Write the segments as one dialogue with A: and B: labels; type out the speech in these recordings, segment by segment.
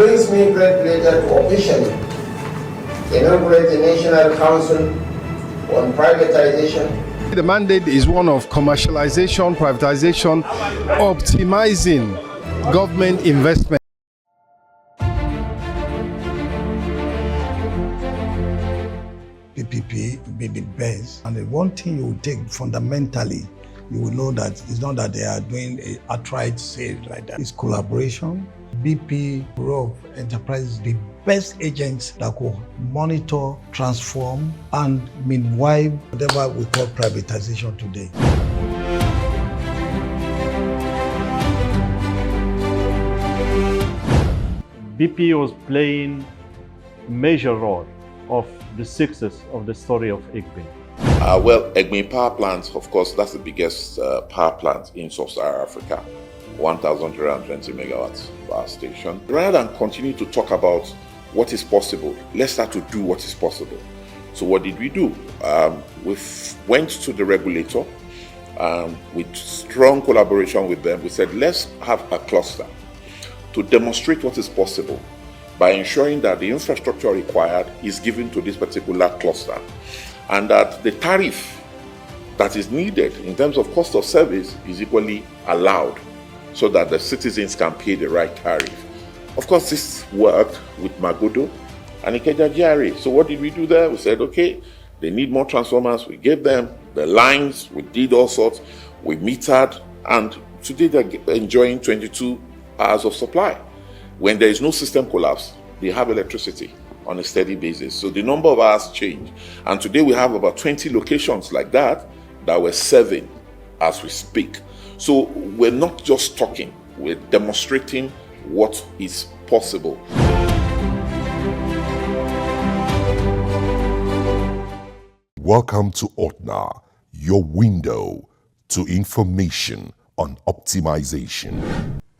A: brings me great pleasure to officially inaugurate the National Council on Privatization.
B: The mandate is one of commercialization, privatization, optimizing government investment.
C: PPP will be the best. And the one thing you will take fundamentally, you will know that it's not that they are doing a outright sale like that. It's collaboration. BP, Bureau of Enterprise, the best agents that could monitor, transform, and meanwhile, whatever we call privatization today.
D: BP was playing a major role of the success of the story of Egbin.
E: Well, Egbin Power Plant, of course, that's the biggest power plant in Sub-Saharan Africa. 1,320 megawatts power station. Rather than continue to talk about what is possible, let's start to do what is possible. So what did we do? We went to the regulator with strong collaboration with them. We said, let's have a cluster to demonstrate what is possible by ensuring that the infrastructure required is given to this particular cluster and that the tariff that is needed in terms of cost of service is equally allowed, so that the citizens can pay the right tariff. Of course, this worked with Magodo and Ikeja GRA. So what did we do there? We said, okay, they need more transformers. We gave them the lines. We did all sorts. We metered. And today they're enjoying 22 hours of supply. When there is no system collapse, they have electricity on a steady basis. So the number of hours changed. And today we have about 20 locations like that we're serving as we speak. So we're not just talking, we're demonstrating what is possible.
F: Welcome to OTNA, your window to information on optimization.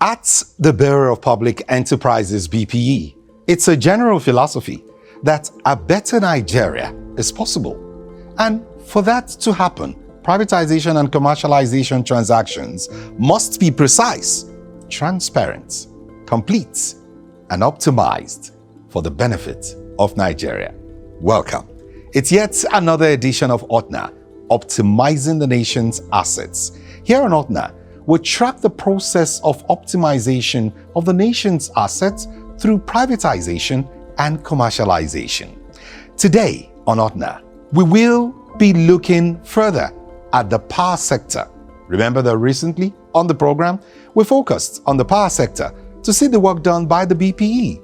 G: At the Bureau of Public Enterprises, BPE, it's a general philosophy that a better Nigeria is possible. And for that to happen, privatization and commercialization transactions must be precise, transparent, complete, and optimized for the benefit of Nigeria. Welcome. It's yet another edition of OTNA, Optimizing the Nation's Assets. Here on OTNA, we track the process of optimization of the nation's assets through privatization and commercialization. Today on OTNA, we will be looking further at the power sector. Remember that recently on the program, we focused on the power sector to see the work done by the BPE.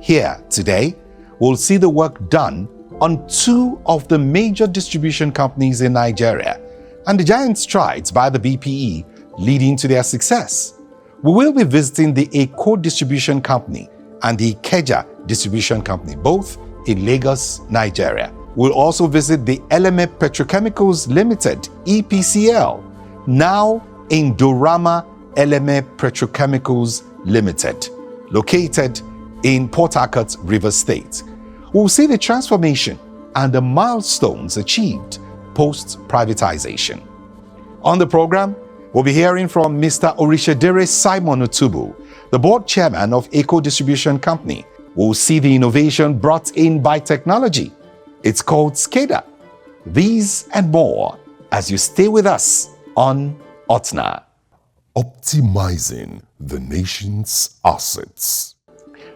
G: Here today, we'll see the work done on two of the major distribution companies in Nigeria and the giant strides by the BPE leading to their success. We will be visiting the EkoDisco company and the IKEDEC distribution company, both in Lagos, Nigeria. We'll also visit the Eleme Petrochemicals Limited, EPCL, now Indorama Eleme Petrochemicals Limited, located in Port Harcourt, Rivers State. We'll see the transformation and the milestones achieved post-privatization. On the program, we'll be hearing from Mr. Orishedere Simon Otubu, the board chairman of EkoDisco company. We'll see the innovation brought in by technology. It's called SCADA. These and more as you stay with us on OTNA.
F: Optimizing the nation's assets.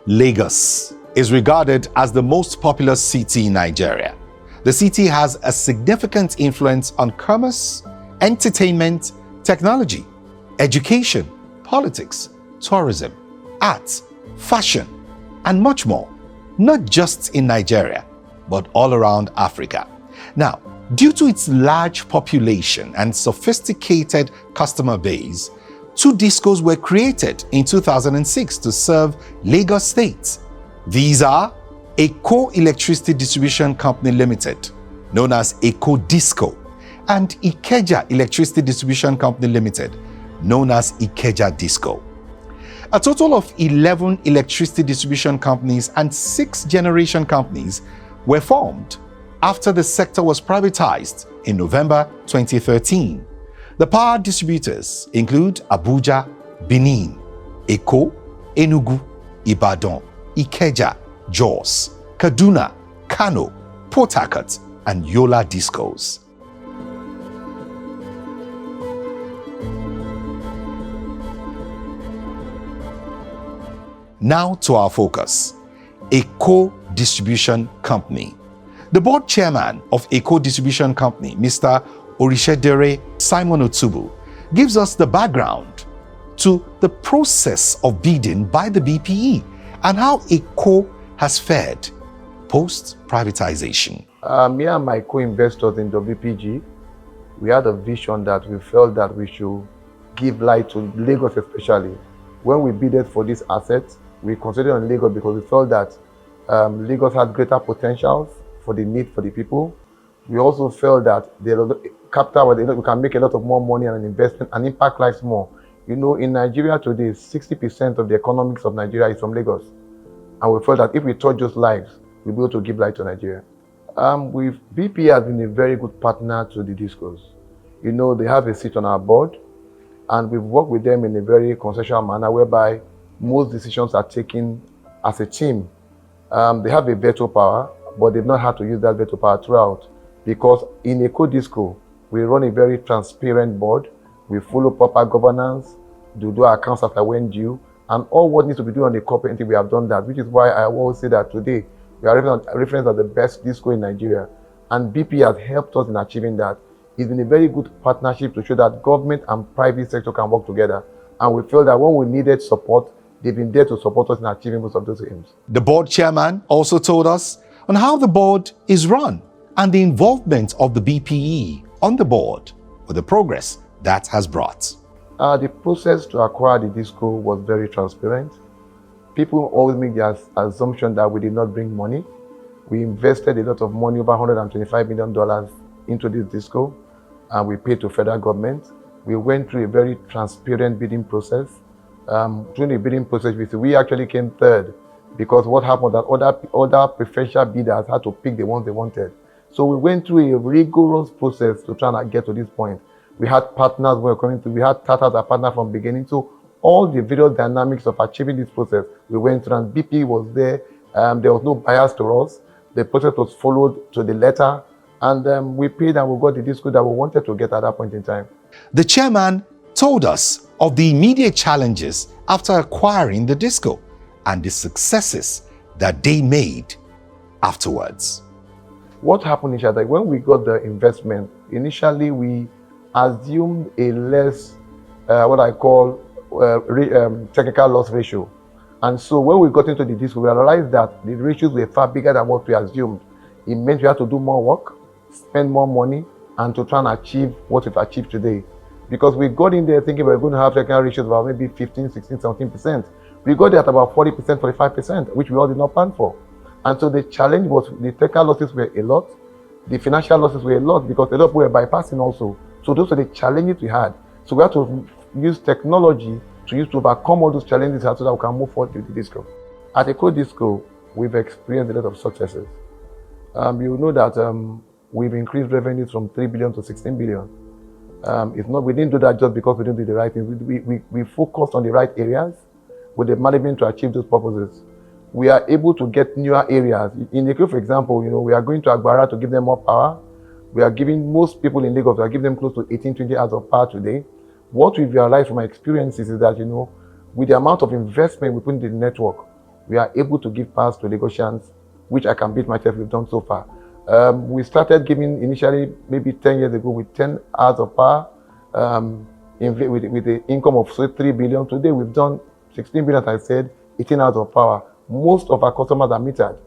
G: Lagos is regarded as the most populous city in Nigeria. The city has a significant influence on commerce, entertainment, technology, education, politics, tourism, art, fashion, and much more, not just in Nigeria, but all around Africa. Now, due to its large population and sophisticated customer base, two discos were created in 2006 to serve Lagos State. These are Eko Electricity Distribution Company Limited, known as EkoDisco, and Ikeja Electricity Distribution Company Limited, known as IKEDEC. A total of 11 electricity distribution companies and 6 generation companies were formed after the sector was privatized in November 2013. The power distributors include Abuja, Benin, Eko, Enugu, Ibadan, Ikeja, Jos, Kaduna, Kano, Port Harcourt, and Yola discos. Now to our focus, EkoDistribution Company. The board chairman of EkoDistribution Company, Mr. Orishedere Simon Otubu, gives us the background to the process of bidding by the BPE and how Eko has fared post-privatization.
H: Me and my co-investors in WPG, we had a vision that we felt that we should give light to Lagos especially. When we bidded for this asset, we concentrated on Lagos because we felt that Lagos had greater potentials for the need for the people. We also felt that the capital, we can make a lot of more money and an investment and impact lives more. You know, in Nigeria today, 60% of the economics of Nigeria is from Lagos. And we felt that if we touch those lives, we'll be able to give light to Nigeria. BP has been a very good partner to the discos. You know, they have a seat on our board, and we've worked with them in a very consensual manner whereby most decisions are taken as a team. They have a veto power, but they've not had to use that veto power throughout, because in EkoDisco, we run a very transparent board. We follow proper governance, do our accounts after when due, and all what needs to be done on the corporate entity, we have done that, which is why I always say that today, we are referenced as the best disco in Nigeria. And BP has helped us in achieving that. It's been a very good partnership to show that government and private sector can work together. And we feel that when we needed support, they've been there to support us in achieving most of those aims.
G: The board chairman also told us on how the board is run and the involvement of the BPE on the board with the progress that has brought.
H: The process to acquire the disco was very transparent. People always make the assumption that we did not bring money. We invested a lot of money, over $125 million into this disco, and we paid to federal government. We went through a very transparent bidding process. During the bidding process, we actually came third, because what happened that other preferential bidders had to pick the ones they wanted. So we went through a rigorous process to try and get to this point. We had partners who were coming through. We had Tata as a partner from the beginning. So all the various dynamics of achieving this process, we went through, and BP was there. There was no bias to us. The process was followed to the letter, and we paid and we got the disco that we wanted to get at that point in time.
G: The chairman told us of the immediate challenges after acquiring the disco and the successes that they made afterwards.
H: What happened is that when we got the investment, initially we assumed a less, what I call technical loss ratio. And so when we got into the disco, we realized that the ratios were far bigger than what we assumed. It meant we had to do more work, spend more money, and to try and achieve what we've achieved today. Because we got in there thinking we were going to have technical ratios of about maybe 15, 16, 17%. We got there at about 40%, 45%, which we all did not plan for. And so the challenge was the technical losses were a lot, the financial losses were a lot, because a lot of people were bypassing also. So those were the challenges we had. So we had to use technology to overcome all those challenges so that we can move forward with the disco. At EkoDisco, we've experienced a lot of successes. You know that we've increased revenues from 3 billion to 16 billion. We didn't do that just because we didn't do the right things. We focused on the right areas with the management to achieve those purposes. We are able to get newer areas. In Eko, for example, you know, we are going to Agbara to give them more power. We are giving most people in Lagos, we are giving them close to 18, 20 hours of power today. What we've realized from my experiences is that, you know, with the amount of investment we put into the network, we are able to give powers to Lagosians, which I can beat myself we've done so far. We started giving initially, maybe 10 years ago, with 10 hours of power, with the income of 3 billion. Today we've done 16 billion, as I said, 18 hours of power. Most of our customers are metered.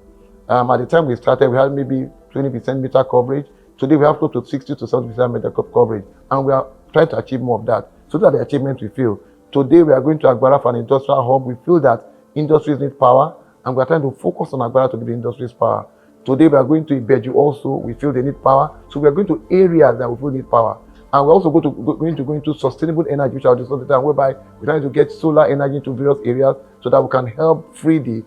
H: At the time we started, we had maybe 20% meter coverage. Today we have close to 60 to 70% meter coverage, and we are trying to achieve more of that. So that the achievements we feel. Today we are going to Agbara for an industrial hub. We feel that industries need power, and we are trying to focus on Agbara to give the industries power. Today we are going to Ibeju also. We feel they need power. So we are going to areas that we feel need power. And we're also going to go into sustainable energy, which I'll discuss later, whereby we're trying to get solar energy into various areas so that we can help free the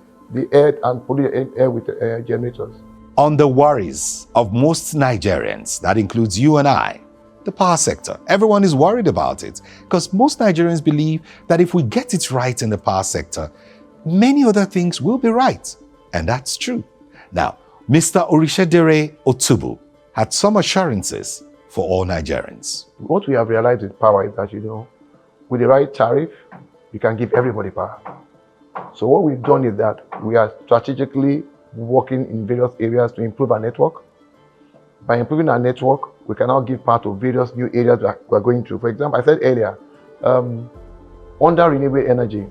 H: earth and pollute the air with generators.
G: On the worries of most Nigerians, that includes you and I, the power sector. Everyone is worried about it because most Nigerians believe that if we get it right in the power sector, many other things will be right. And that's true. Now, Mr. Orishedere Otubu had some assurances for all Nigerians.
H: What we have realized with power is that, with the right tariff, you can give everybody power. So what we've done is that we are strategically working in various areas to improve our network. By improving our network, we can now give power to various new areas that we're going through. For example, I said earlier, under renewable energy,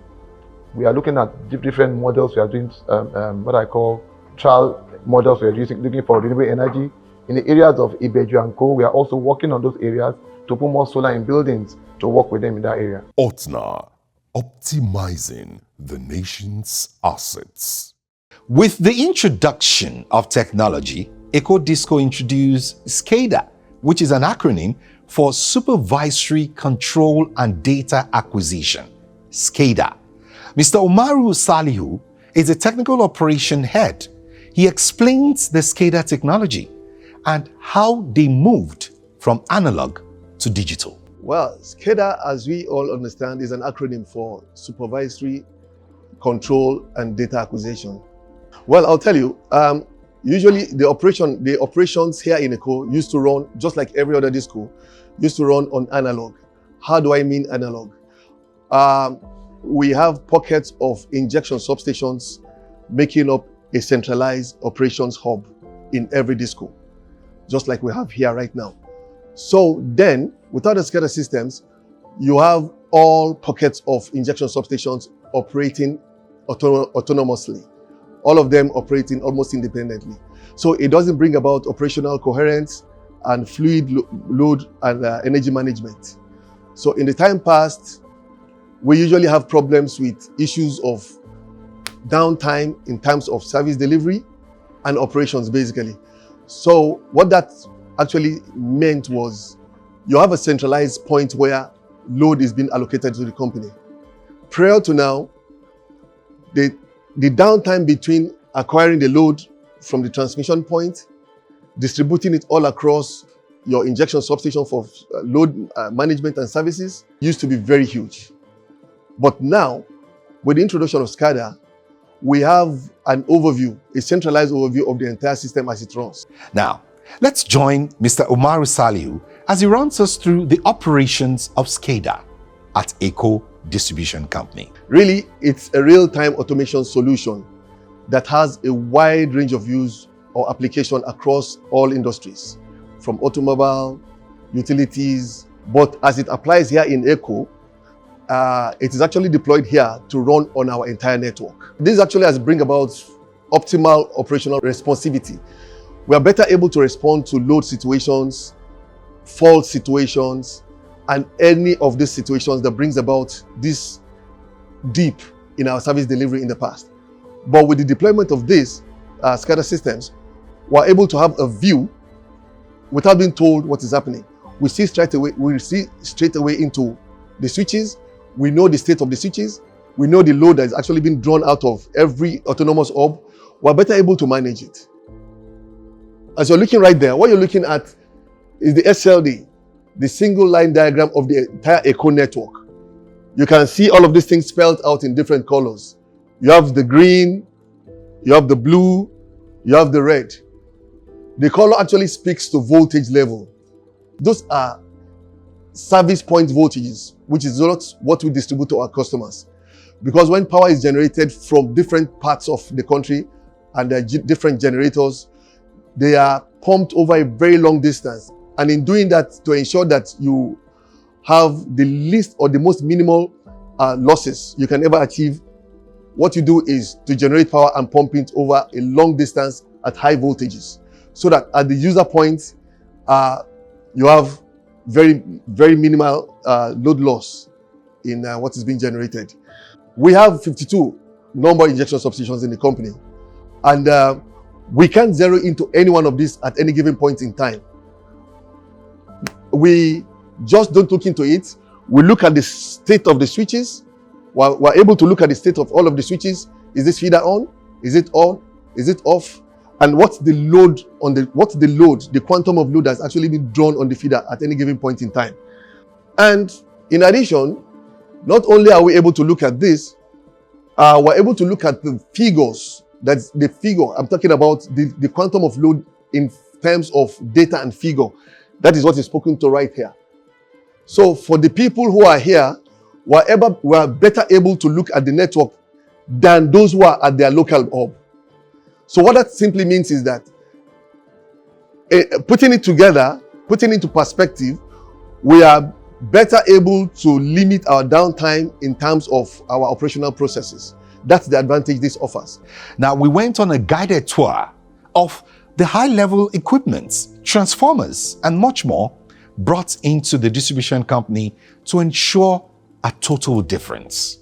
H: we are looking at different models. We are doing what I call trial models. We are looking for renewable energy. In the areas of Ibeju and Co, we are also working on those areas to put more solar in buildings to work with them in that area.
F: OTNA, optimizing the nation's assets.
G: With the introduction of technology, EkoDisco introduced SCADA, which is an acronym for Supervisory Control and Data Acquisition, SCADA. Mr. Umaru Salihu is a technical operation head. He explains the SCADA technology and how they moved from analog to digital.
I: Well, SCADA, as we all understand, is an acronym for Supervisory Control and Data Acquisition. Well, I'll tell you, usually the operations here in Eko used to run, just like every other disco, used to run on analog. How do I mean analog? We have pockets of injection substations making up a centralized operations hub in every disco, just like we have here right now. So then, without the SCADA systems, you have all pockets of injection substations operating autonomously, all of them operating almost independently. So it doesn't bring about operational coherence and fluid load and energy management. So in the time past, we usually have problems with issues of downtime in terms of service delivery and operations, basically. So what that actually meant was you have a centralized point where load is being allocated to the company. Prior to now, the downtime between acquiring the load from the transmission point, distributing it all across your injection substation for load management and services used to be very huge. But now, with the introduction of SCADA, we have an overview, a centralized overview of the entire system as it runs.
G: Now, let's join Mr. Umaru Salihu as he runs us through the operations of SCADA at Eko Distribution Company.
I: Really, it's a real-time automation solution that has a wide range of use or application across all industries, from automobile, utilities, but as it applies here in Eko, it is actually deployed here to run on our entire network. This actually has bring about optimal operational responsivity. We are better able to respond to load situations, fault situations, and any of these situations that brings about this dip in our service delivery in the past. But with the deployment of these SCADA systems, we're able to have a view without being told what is happening. We see straight away into the switches. We know the state of the switches. We know the load that is actually being drawn out of every autonomous hub. We're better able to manage it. As you're looking right there, what you're looking at is the SLD, the single line diagram of the entire Eko network. You can see all of these things spelled out in different colors. You have the green, you have the blue, you have the red. The color actually speaks to voltage level. Those are service point voltages, which is not what we distribute to our customers. Because when power is generated from different parts of the country and there are different generators, they are pumped over a very long distance. And in doing that, to ensure that you have the least or the most minimal losses you can ever achieve, what you do is to generate power and pump it over a long distance at high voltages, so that at the user point, you have very, very minimal load loss in what is being generated. We have 52 normal injection substations in the company, and we can't zero into any one of these at any given point in time. We just don't look into it. We look at the state of the switches. We're able to look at the state of all of the switches. Is this feeder on? Is it on? Is it off? And what's the load on the quantum of load that's actually been drawn on the feeder at any given point in time. And in addition, not only are we able to look at this, we're able to look at the figures. That's the figure. I'm talking about the quantum of load in terms of data and figure. That is what is spoken to right here. So for the people who are here, we're better able to look at the network than those who are at their local hub. So what that simply means is that putting it together, putting it into perspective, we are better able to limit our downtime in terms of our operational processes. That's the advantage this offers.
G: Now, we went on a guided tour of the high-level equipment, transformers, and much more brought into the distribution company to ensure a total difference.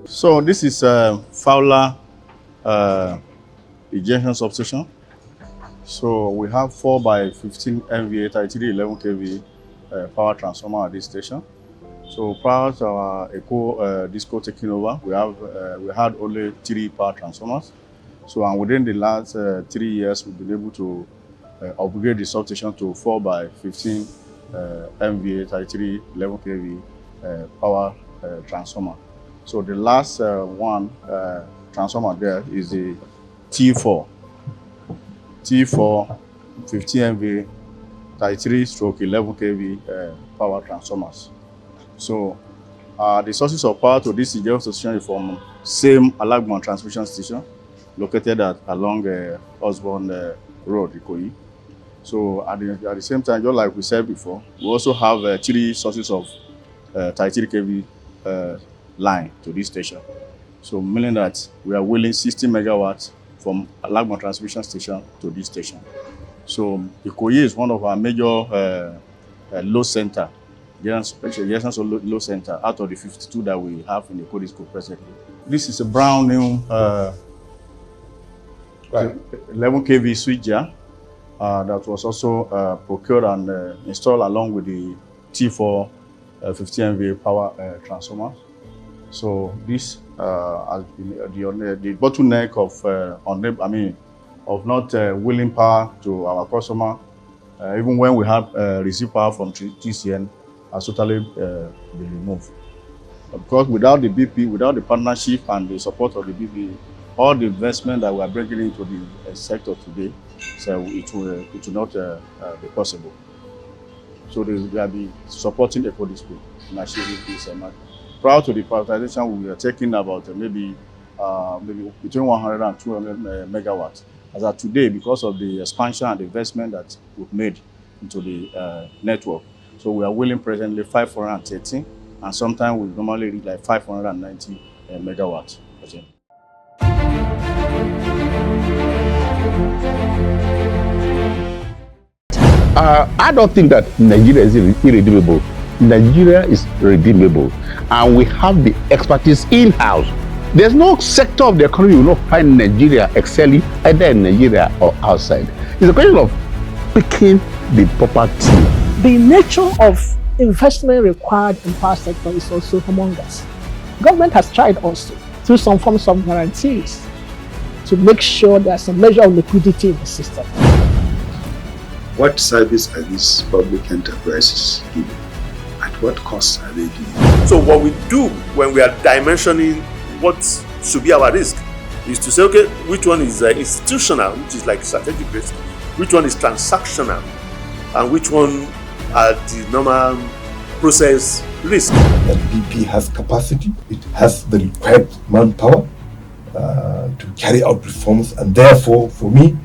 J: So this is Fowler ejection substation. So we have 4 by 15 MVA 33 11 kV power transformer at this station. So prior to our EkoDisco taking over, we had only 3 power transformers. So and within the last 3 years, we've been able to upgrade the substation to 4 by 15 MVA 33 11 kV power transformer. So the last one transformer there is the T4 15 MVA 33/11 kV power transformers. So the sources of power to this ejection station is from same Alagbon transmission station located along Osborne Road, Ikoyi. So at the same time, just like we said before, we also have 3 sources of 33 kV line to this station. So meaning that we are wheeling 60 megawatts from Alagbon transmission station to this station. So Ikoyi is one of our major load center, load center out of the 52 that we have in the EkoDisco presently. This is a brand new 11 kV switchgear that was also procured and installed along with the T4 50 MVA power transformer. So this has been the bottleneck of not wheeling power to our customer, even when we have received power from TCN, has totally been removed. Because without the BP, without the partnership and the support of the BP, all the investment that we are bringing into the sector today, so it will not be possible. So we will be supporting EkoDisco in achieving this matter. Prior to the privatization, we were taking about maybe between 100 and 200 megawatts. As of today, because of the expansion and investment that we've made into the network, so we are wheeling presently 513, and sometimes we normally reach like 590 megawatts. Okay.
K: I don't think that Nigeria is irredeemable. Nigeria is redeemable, and we have the expertise in-house. There's no sector of the economy you will not find Nigeria excelling, either in Nigeria or outside. It's a question of picking the proper team.
L: The nature of investment required in power sector is also humongous. Government has tried also through some forms of guarantees to make sure there's a measure of liquidity in the system.
M: What service are these public enterprises giving? At what cost are they giving?
N: So what we do when we are dimensioning what should be our risk is to say, okay, which one is institutional, which is like strategic risk, which one is transactional, and which one are the normal process risk.
O: That BP has capacity, it has the required manpower to carry out reforms, and therefore, for me,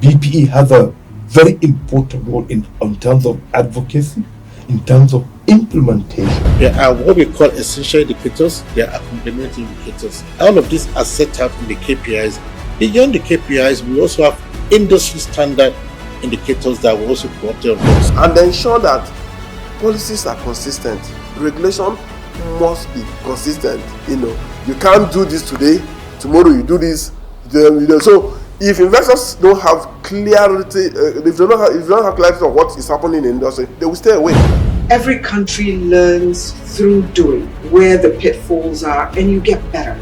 O: BPE has a very important role in terms of advocacy, in terms of implementation.
P: There are what we call essential indicators, there are complementary indicators. All of these are set out in the KPIs. Beyond the KPIs, we also have industry standard indicators that we also put on those.
A: And ensure that policies are consistent. Regulation must be consistent. You can't do this today, tomorrow you do this. So if investors don't have clarity, if they don't have clarity of what is happening in the industry, they will stay away.
Q: Every country learns through doing where the pitfalls are, and you get better.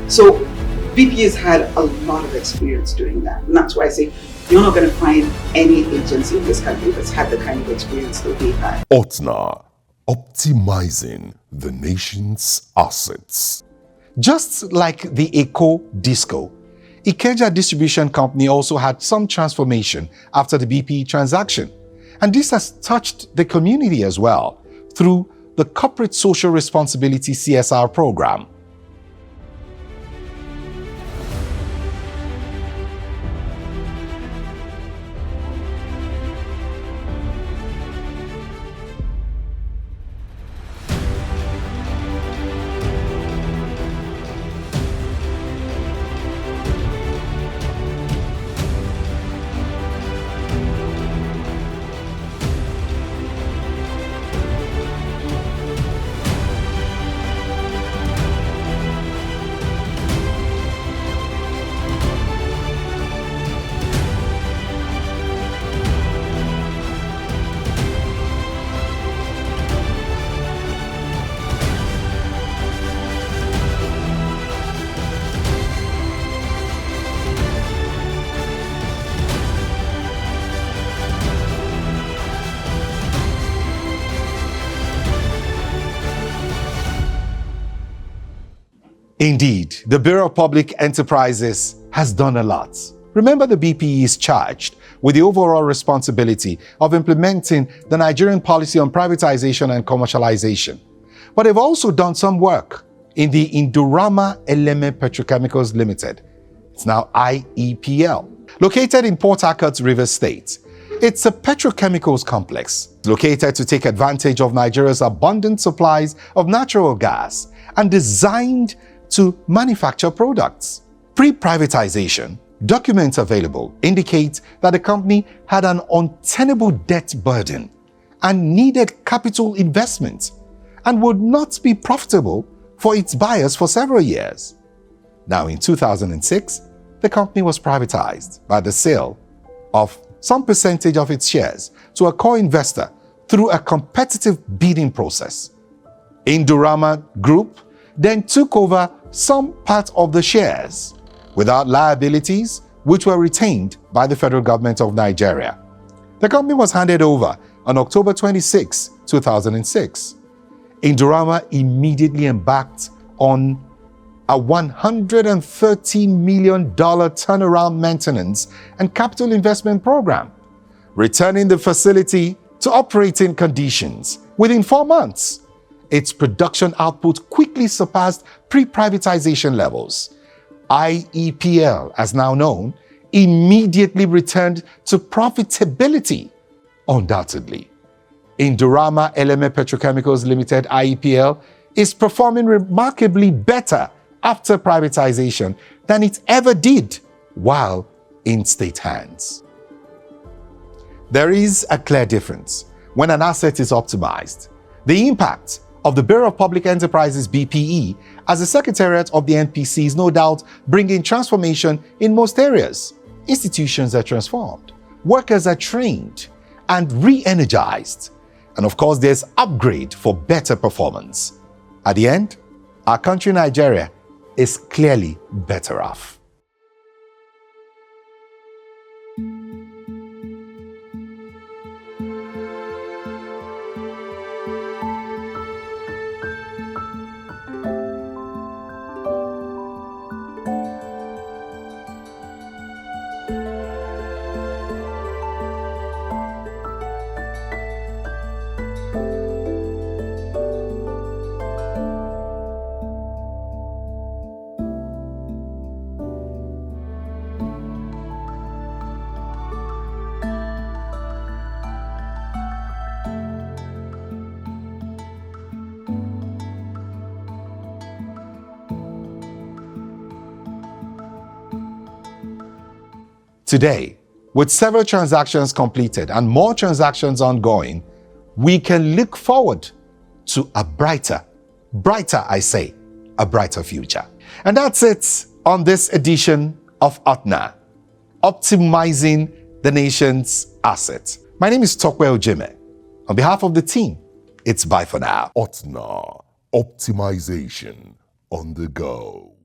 Q: So BP has had a lot of experience doing that, and that's why I say you're not going to find any agency in this country that's had the kind of experience that we had.
F: OTNA, Optimizing the nation's assets.
G: Just like the EkoDisco, Ikeja Distribution Company also had some transformation after the BP transaction. And this has touched the community as well through the Corporate Social Responsibility CSR program. Indeed, the Bureau of Public Enterprises has done a lot. Remember, the BPE is charged with the overall responsibility of implementing the Nigerian policy on privatization and commercialization. But they've also done some work in the Indorama Eleme Petrochemicals Limited. It's now IEPL, located in Port Harcourt, Rivers State. It's a petrochemicals complex located to take advantage of Nigeria's abundant supplies of natural gas and designed to manufacture products. Pre-privatization, documents available indicate that the company had an untenable debt burden and needed capital investment and would not be profitable for its buyers for several years. Now, in 2006, the company was privatized by the sale of some percentage of its shares to a co-investor through a competitive bidding process. Indorama Group then took over some part of the shares without liabilities, which were retained by the federal government of Nigeria. The company was handed over on October 26, 2006. Indorama immediately embarked on a $130 million turnaround maintenance and capital investment program, returning the facility to operating conditions within 4 months. Its production output quickly surpassed pre-privatization levels. IEPL, as now known, immediately returned to profitability, undoubtedly. Indorama Eleme Petrochemicals Limited, IEPL, is performing remarkably better after privatization than it ever did while in state hands. There is a clear difference when an asset is optimized. The impact of the Bureau of Public Enterprises BPE as the Secretariat of the NPC is no doubt bringing transformation in most areas. Institutions are transformed, workers are trained and re-energized, and of course there's upgrade for better performance. At the end, our country Nigeria is clearly better off. Today, with several transactions completed and more transactions ongoing, we can look forward to a brighter future. And that's it on this edition of OTNA, Optimizing the Nation's Assets. My name is Tokwe Ojime. On behalf of the team, it's bye for now.
F: OTNA, optimization on the go.